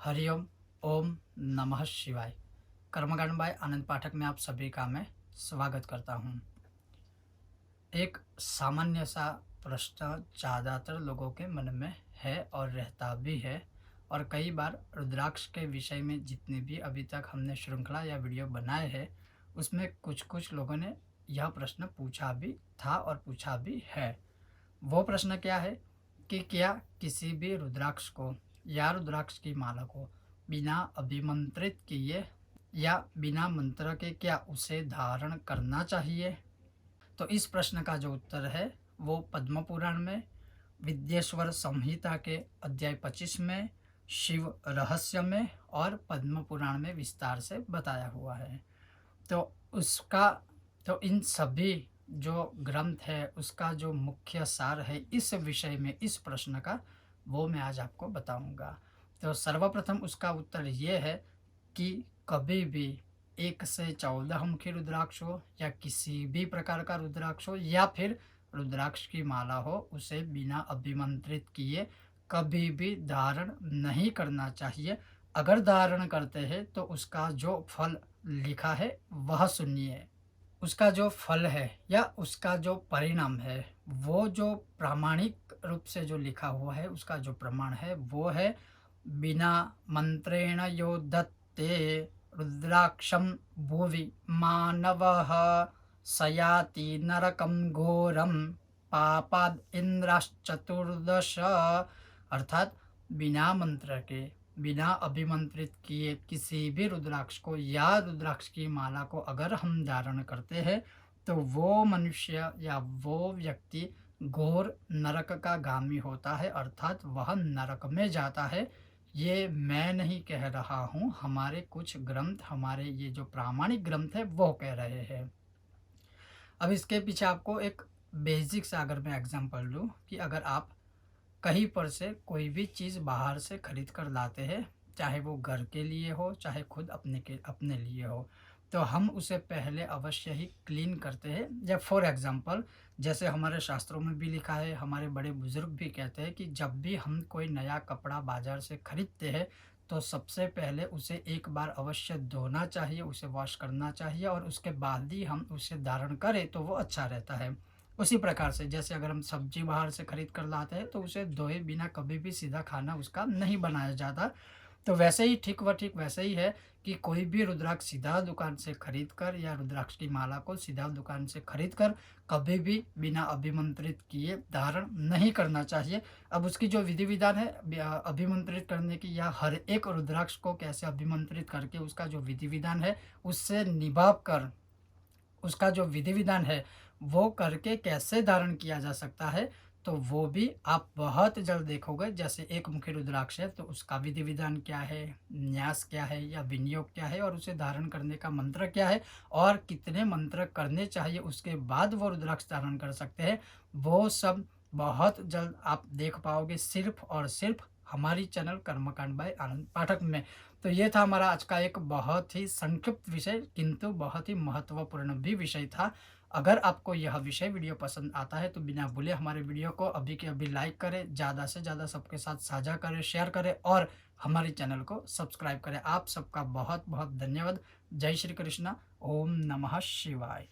हरिओम। ओम नमः शिवाय। कर्मकांड बाय आनंद पाठक में आप सभी का मैं स्वागत करता हूँ। एक सामान्य सा प्रश्न ज़्यादातर लोगों के मन में है और रहता भी है, और कई बार रुद्राक्ष के विषय में जितने भी अभी तक हमने श्रृंखला या वीडियो बनाए हैं उसमें कुछ कुछ लोगों ने यह प्रश्न पूछा भी था और पूछा भी है। वो प्रश्न क्या है कि क्या किसी भी रुद्राक्ष को या रुद्राक्ष की माला को बिना अभिमंत्रित किए या बिना मंत्र के क्या उसे धारण करना चाहिए? तो इस प्रश्न का जो उत्तर है वो पद्म पुराण में विद्येश्वर संहिता के अध्याय 25 में, शिव रहस्य में और पद्म पुराण में विस्तार से बताया हुआ है। तो उसका तो इन सभी जो ग्रंथ है उसका जो मुख्य सार है इस विषय में, इस प्रश्न का, वो मैं आज आपको बताऊंगा। तो सर्वप्रथम उसका उत्तर ये है कि कभी भी 1 से 14 मुखी रुद्राक्ष हो या किसी भी प्रकार का रुद्राक्ष हो या फिर रुद्राक्ष की माला हो, उसे बिना अभिमंत्रित किए कभी भी धारण नहीं करना चाहिए। अगर धारण करते हैं तो उसका जो फल लिखा है वह सुनिए। उसका जो फल है या उसका जो परिणाम है, वो जो प्रामाणिक रूप से जो लिखा हुआ है उसका जो प्रमाण है वो है, बिना मंत्रेण यो दत्ते रुद्राक्षम भुवि मानवः सयाति नरकम घोरम पापाद इंद्राश्चतुर्दश। अर्थात बिना मंत्र के, बिना अभिमंत्रित किए किसी भी रुद्राक्ष को या रुद्राक्ष की माला को अगर हम धारण करते हैं तो वो मनुष्य या वो व्यक्ति घोर नरक का गामी होता है, अर्थात वह नरक में जाता है। ये मैं नहीं कह रहा हूँ, हमारे कुछ ग्रंथ, हमारे ये जो प्रामाणिक ग्रंथ है वो कह रहे हैं। अब इसके पीछे आपको एक बेसिक सा अगर मैं एग्जांपल दूँ कि अगर आप कहीं पर से कोई भी चीज़ बाहर से खरीद कर लाते हैं, चाहे वो घर के लिए हो चाहे खुद अपने लिए हो, तो हम उसे पहले अवश्य ही क्लीन करते हैं। या फॉर एग्जांपल, जैसे हमारे शास्त्रों में भी लिखा है, हमारे बड़े बुजुर्ग भी कहते हैं कि जब भी हम कोई नया कपड़ा बाज़ार से खरीदते हैं तो सबसे पहले उसे एक बार अवश्य धोना चाहिए, उसे वॉश करना चाहिए और उसके बाद ही हम उसे धारण करें तो वो अच्छा रहता है। उसी प्रकार से जैसे अगर हम सब्जी बाहर से खरीद कर लाते हैं तो उसे धोए बिना कभी भी सीधा खाना उसका नहीं बनाया जाता। तो वैसे ही ठीक वैसे ही है कि कोई भी रुद्राक्ष सीधा दुकान से खरीद कर या रुद्राक्ष की माला को सीधा दुकान से खरीद कर कभी भी बिना अभिमंत्रित किए धारण नहीं करना चाहिए। अब उसकी जो विधि विधान है अभिमंत्रित करने की, या हर एक रुद्राक्ष को कैसे अभिमंत्रित करके उसका जो विधि विधान है उससे निभाव कर उसका जो विधि विधान है वो करके कैसे धारण किया जा सकता है, तो वो भी आप बहुत जल्द देखोगे। जैसे एक मुखी रुद्राक्ष है तो उसका विधि विधान क्या है, न्यास क्या है या विनियोग क्या है, और उसे धारण करने का मंत्र क्या है और कितने मंत्र करने चाहिए उसके बाद वो रुद्राक्ष धारण कर सकते हैं, वो सब बहुत जल्द आप देख पाओगे सिर्फ और सिर्फ हमारी चैनल कर्मकांड बाय आनंद पाठक में। तो ये था हमारा आज का एक बहुत ही संक्षिप्त विषय किंतु बहुत ही महत्वपूर्ण भी विषय था। अगर आपको यह विषय वीडियो पसंद आता है तो बिना भूले हमारे वीडियो को अभी के अभी लाइक करें, ज़्यादा से ज़्यादा सबके साथ साझा करें, शेयर करें और हमारे चैनल को सब्सक्राइब करें। आप सबका बहुत बहुत धन्यवाद। जय श्री कृष्णा। ओम नमः शिवाय।